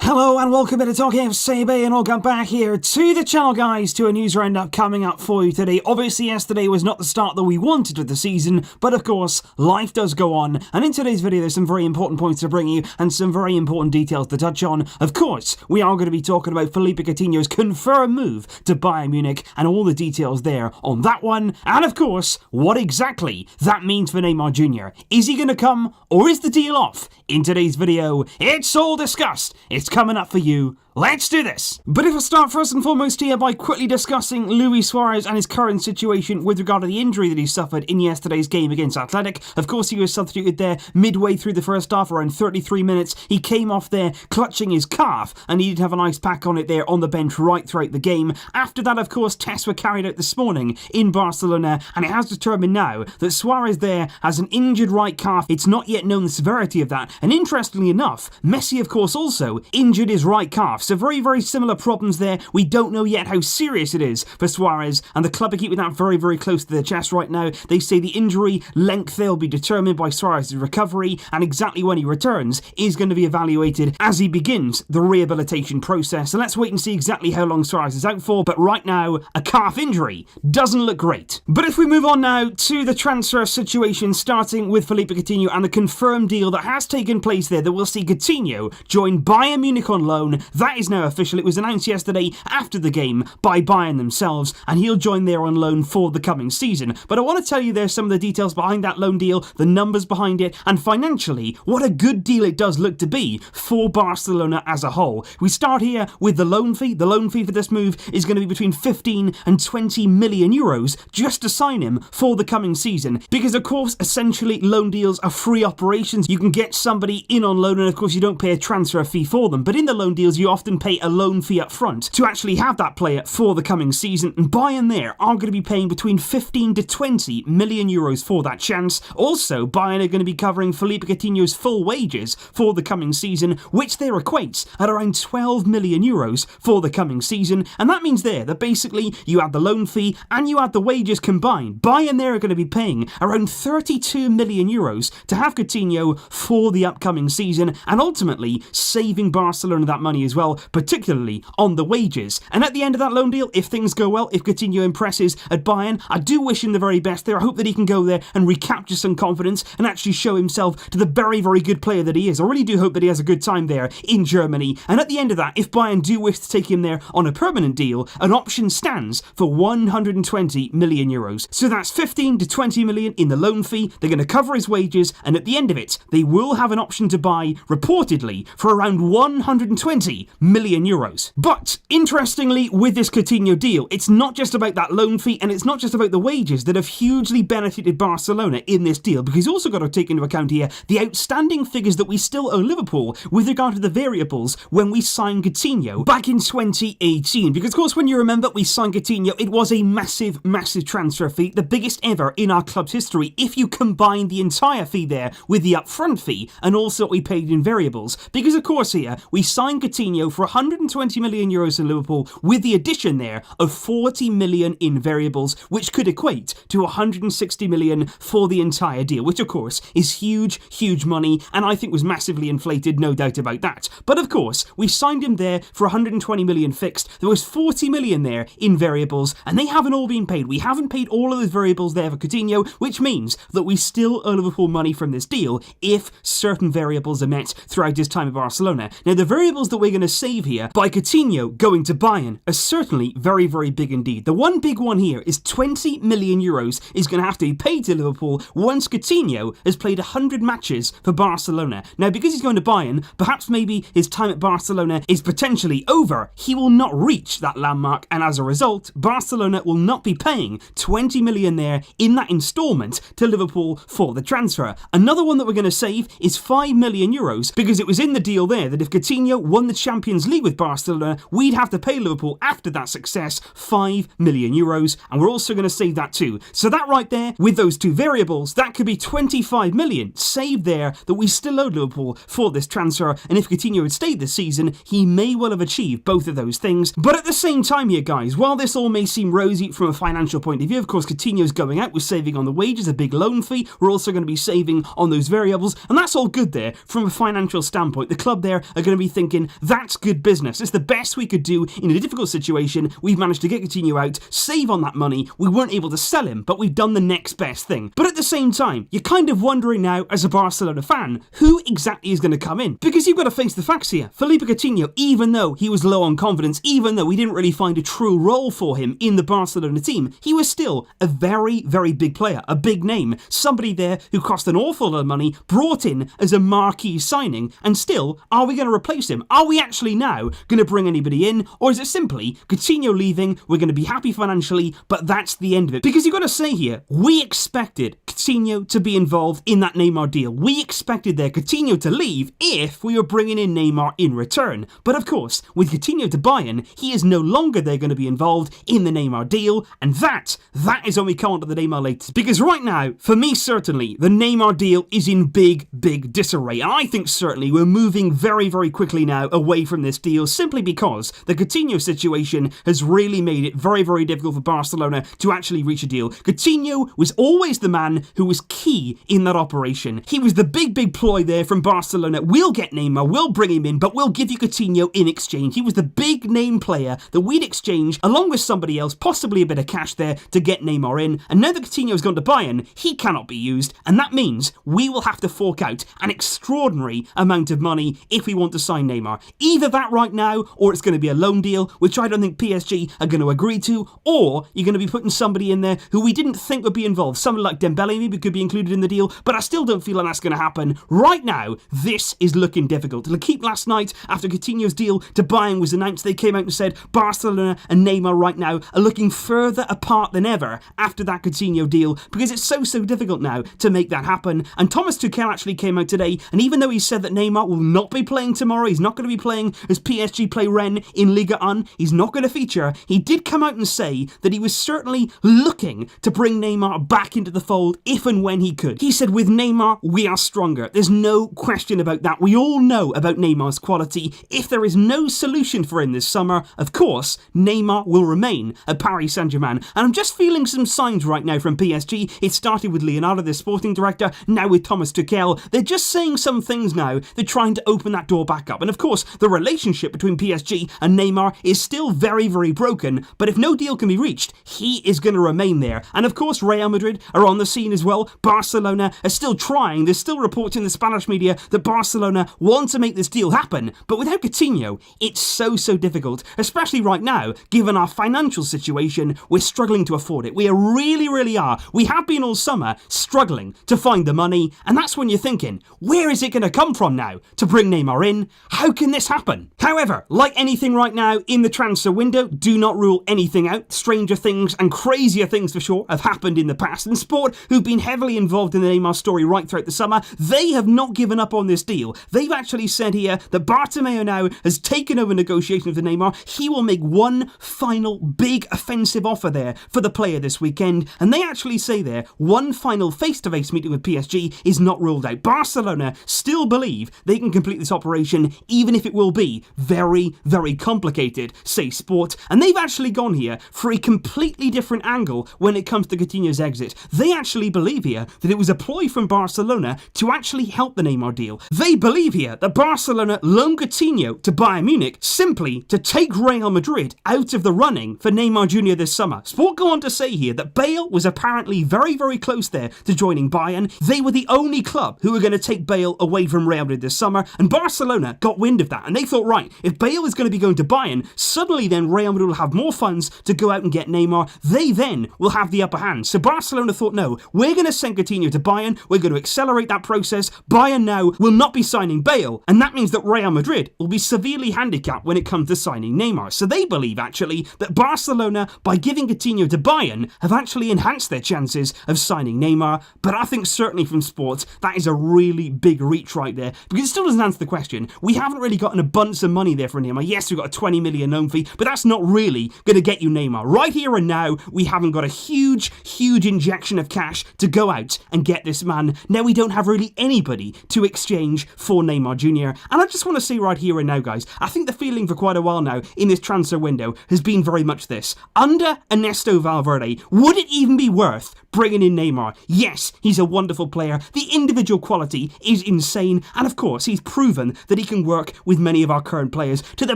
Hello and welcome to Talking FCB, and welcome back here to the channel, guys, to a news roundup coming up for you today. Obviously yesterday was not the start that we wanted to the season, but of course life does go on, and in today's video there's some very important points to bring you and some very important details to touch on. Of course we are going to be talking about Philippe Coutinho's confirmed move to Bayern Munich and all the details there on that one, and of course what exactly that means for Neymar Jr. Is he going to come, or is the deal off? In today's video it's all discussed. It's coming up for you. Let's do this! But if I start first and foremost here by quickly discussing Luis Suarez and his current situation with regard to the injury that he suffered in yesterday's game against Athletic. Of course, he was substituted there midway through the first half, around 33 minutes. He came off there clutching his calf and he did have an ice pack on it there on the bench right throughout the game. After that, of course, tests were carried out this morning in Barcelona, and it has determined now that Suarez there has an injured right calf. It's not yet known the severity of that, and interestingly enough, Messi, of course, also injured his right calf. So very, very similar problems there. We don't know yet how serious it is for Suarez, and the club are keeping that very, very close to their chest right now. They say the injury length there will be determined by Suarez's recovery, and exactly when he returns is going to be evaluated as he begins the rehabilitation process. So let's wait and see exactly how long Suarez is out for, but right now, a calf injury doesn't look great. But if we move on now to the transfer situation, starting with Philippe Coutinho and the confirmed deal that has taken place there, that we'll see Coutinho join Bayern Munich on loan. That is now official. It was announced yesterday after the game by Bayern themselves, and he'll join there on loan for the coming season. But I want to tell you there's some of the details behind that loan deal, the numbers behind it, and financially, what a good deal it does look to be for Barcelona as a whole. We start here with the loan fee. The loan fee for this move is going to be between 15 and 20 million euros just to sign him for the coming season, because of course essentially loan deals are free operations. You can get somebody in on loan, and of course you don't pay a transfer fee for them, but in the loan deals you often pay a loan fee up front to actually have that player for the coming season, and Bayern there are going to be paying between 15 to 20 million euros for that chance. Also, Bayern are going to be covering Philippe Coutinho's full wages for the coming season, which there equates at around 12 million euros for the coming season, and that means there that basically you add the loan fee and you add the wages combined. Bayern there are going to be paying around 32 million euros to have Coutinho for the upcoming season, and ultimately saving Barcelona that money as well, particularly on the wages. And at the end of that loan deal, if things go well, if Coutinho impresses at Bayern, I do wish him the very best there. I hope that he can go there and recapture some confidence and actually show himself to the very, very good player that he is. I really do hope that he has a good time there in Germany. And at the end of that, if Bayern do wish to take him there on a permanent deal, an option stands for 120 million euros. So that's 15 to 20 million in the loan fee. They're going to cover his wages, and at the end of it, they will have an option to buy, reportedly, for around 120 million euros. But interestingly, with this Coutinho deal, it's not just about that loan fee, and it's not just about the wages that have hugely benefited Barcelona in this deal, because you've also got to take into account here the outstanding figures that we still owe Liverpool with regard to the variables when we signed Coutinho back in 2018. Because of course, when you remember, we signed Coutinho, it was a massive, massive transfer fee, the biggest ever in our club's history if you combine the entire fee there with the upfront fee and also what we paid in variables. Because of course here, we signed Coutinho for 120 million euros in Liverpool, with the addition there of 40 million in variables, which could equate to 160 million for the entire deal, which of course is huge, huge money, and I think was massively inflated, no doubt about that. But of course, we signed him there for 120 million fixed. There was 40 million there in variables, and they haven't all been paid. We haven't paid all of those variables there for Coutinho, which means that we still owe Liverpool money from this deal if certain variables are met throughout his time at Barcelona. Now, the variables that we're going to save here by Coutinho going to Bayern are certainly very, very big indeed. The one big one here is 20 million euros is going to have to be paid to Liverpool once Coutinho has played 100 matches for Barcelona. Now, because he's going to Bayern, perhaps maybe his time at Barcelona is potentially over. He will not reach that landmark, and as a result, Barcelona will not be paying 20 million there in that instalment to Liverpool for the transfer. Another one that we're going to save is 5 million euros, because it was in the deal there that if Coutinho won the Champions League with Barcelona, we'd have to pay Liverpool after that success 5 million euros, and we're also going to save that too. So that right there, with those two variables, that could be 25 million saved there that we still owe Liverpool for this transfer, and if Coutinho had stayed this season, he may well have achieved both of those things. But at the same time here, guys, while this all may seem rosy from a financial point of view, of course Coutinho's going out, we're saving on the wages, a big loan fee, we're also going to be saving on those variables, and that's all good there from a financial standpoint. The club there are going to to be thinking, that's good business. It's the best we could do in a difficult situation. We've managed to get Coutinho out, save on that money. We weren't able to sell him, but we've done the next best thing. But at the same time, you're kind of wondering now, as a Barcelona fan, who exactly is going to come in? Because you've got to face the facts here. Philippe Coutinho, even though he was low on confidence, even though we didn't really find a true role for him in the Barcelona team, he was still a very, very big player, a big name, somebody there who cost an awful lot of money, brought in as a marquee signing, and still, are we going to replace him? Are we actually now going to bring anybody in? Or is it simply Coutinho leaving, we're going to be happy financially, but that's the end of it? Because you've got to say here, we expected Coutinho to be involved in that Neymar deal. We expected there Coutinho to leave if we were bringing in Neymar in return. But of course, with Coutinho to Bayern, he is no longer there going to be involved in the Neymar deal, and that is when we come on to the Neymar latest. Because right now, for me certainly, the Neymar deal is in big disarray. And I think certainly we're moving very, very quickly now away from this deal, simply because the Coutinho situation has really made it very, very difficult for Barcelona to actually reach a deal. Coutinho was always the man who was key in that operation. He was the big ploy there from Barcelona. We'll get Neymar, we'll bring him in, but we'll give you Coutinho in exchange. He was the big name player that we'd exchange along with somebody else, possibly a bit of cash there to get Neymar in. And now that Coutinho's gone to Bayern, he cannot be used, and that means we will have to fork out an extraordinary amount of money if we want to sign Neymar. Either that right now, or it's going to be a loan deal, which I don't think PSG are going to agree to, or you're going to be putting somebody in there who we didn't think would be involved. Someone like Dembele maybe could be included in the deal, but I still don't feel like that's going to happen. Right now, this is looking difficult. L'Equipe last night, after Coutinho's deal to Bayern was announced, they came out and said Barcelona and Neymar right now are looking further apart than ever after that Coutinho deal, because it's so difficult now to make that happen. And Thomas Tuchel actually came out today, and even though he said that Neymar will not be playing tomorrow, he's not going to be playing as PSG play Rennes in Liga 1, he's not going to feature, he did come out and say that he was certainly looking to bring Neymar back into the fold if and when he could. He said, with Neymar, we are stronger. There's no question about that. We all know about Neymar's quality. If there is no solution for him this summer, of course, Neymar will remain at Paris Saint-Germain. And I'm just feeling some signs right now from PSG. It started with Leonardo, the sporting director, now with Thomas Tuchel. They're just saying some things now. They're trying to open that door back up. And of course, the relationship between PSG and Neymar is still very, very broken. But if no deal can be reached, he is going to remain there. And of course, Real Madrid are on the scene as well. Barcelona are still trying. There's still reports in the Spanish media that Barcelona want to make this deal happen. But without Coutinho, it's so difficult, especially right now, given our financial situation. We're struggling to afford it. We really are. We have been all summer struggling to find the money, and that's when you're thinking, where is it going to come from now to bring Neymar in? How can this happen? However, like anything right now in the transfer window, do not rule anything out. Stranger things and crazier things for sure have happened in the past, and Sport, who've been heavily involved in the Neymar story right throughout the summer, they have not given up on this deal. They've actually said here that Bartomeu now has taken over negotiations with Neymar. He will make one final big offensive offer there for the player this weekend, and they actually say there one final face-to-face meeting with PSG is not ruled out. Barcelona still believe they can complete this operation, even if it will be very complicated, say Sport, and they've actually gone here for a completely different angle when it comes to Coutinho's exit. They actually believe here that it was a ploy from Barcelona to actually help the Neymar deal. They believe here that Barcelona loaned Coutinho to Bayern Munich simply to take Real Madrid out of the running for Neymar Jr. this summer. Sport go on to say here that Bale was apparently very close there to joining Bayern. They were the only club who were going to take Bale away from Real Madrid this summer, and Barcelona got wind of that, and they thought, right, if Bale is going to be going to Bayern, suddenly then Real Madrid will have more funds to go out and get Neymar. They then will have the upper hand. So Barcelona thought, no, we're going to send Coutinho to Bayern, we're going to accelerate that process. Bayern now will not be signing Bale, and that means that Real Madrid will be severely handicapped when it comes to signing Neymar. So they believe actually that Barcelona, by giving Coutinho to Bayern, have actually enhanced their chances of signing Neymar. But I think certainly from Sport, that is a really big reach right there, because it still doesn't answer the question. We haven't really got an abundance of money there for Neymar. Yes, we've got a 20 million loan fee, but that's not really going to get you Neymar. Right here and now, we haven't got a huge injection of cash to go out and get this man. Now we don't have really anybody to exchange for Neymar Jr. And I just want to say right here and now, guys, I think the feeling for quite a while now in this transfer window has been very much this. Under Ernesto Valverde, would it even be worth bringing in Neymar? Yes, he's a wonderful player. The individual quality is insane. And of course, he's proven that he can work with many of our current players to the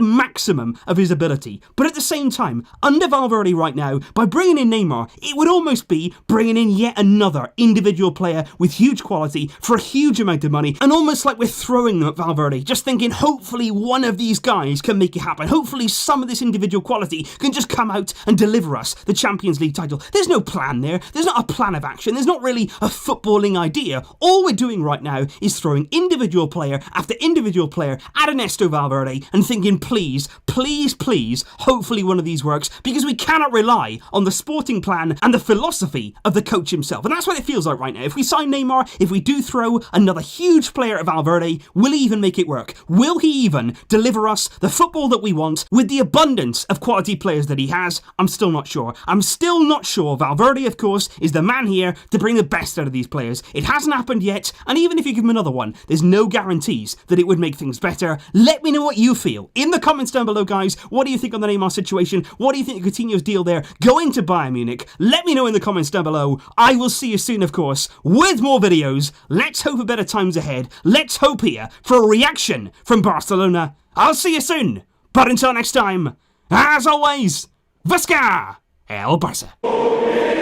maximum of his ability. But at the same time, under Valverde right now, by bringing in Neymar, it would almost be bringing in yet another individual player with huge quality for a huge amount of money, and almost like we're throwing them at Valverde, just thinking hopefully one of these guys can make it happen. Hopefully some of this individual quality can just come out and deliver us the Champions League title. There's no plan there. There's not a plan of action. There's not really a footballing idea. All we're doing right now is throwing individual player after individual player at Ernesto Valverde and thinking, please, please, please, hopefully one of these works, because we cannot rely on the sporting plan and the philosophy of the coach himself. And that's what it feels like right now. If we sign Neymar, if we do throw another huge player at Valverde, will he even make it work? Will he even deliver us the football that we want with the abundance of quality players that he has? I'm still not sure. I'm still not sure. Valverde, of course, is the man here to bring the best out of these players. It hasn't happened yet, and even if you give him another one, there's no guarantees that it would make things better. Let me know what you feel in the comments down below, guys. What do you think on the Neymar situation? What do you think of Coutinho's deal there going to Bayern Munich? Let me know in the comments down below. I will see you soon, of course, with more videos. Let's hope for better times ahead. Let's hope here for a reaction from Barcelona. I'll see you soon. But until next time, as always, Visca El Barça.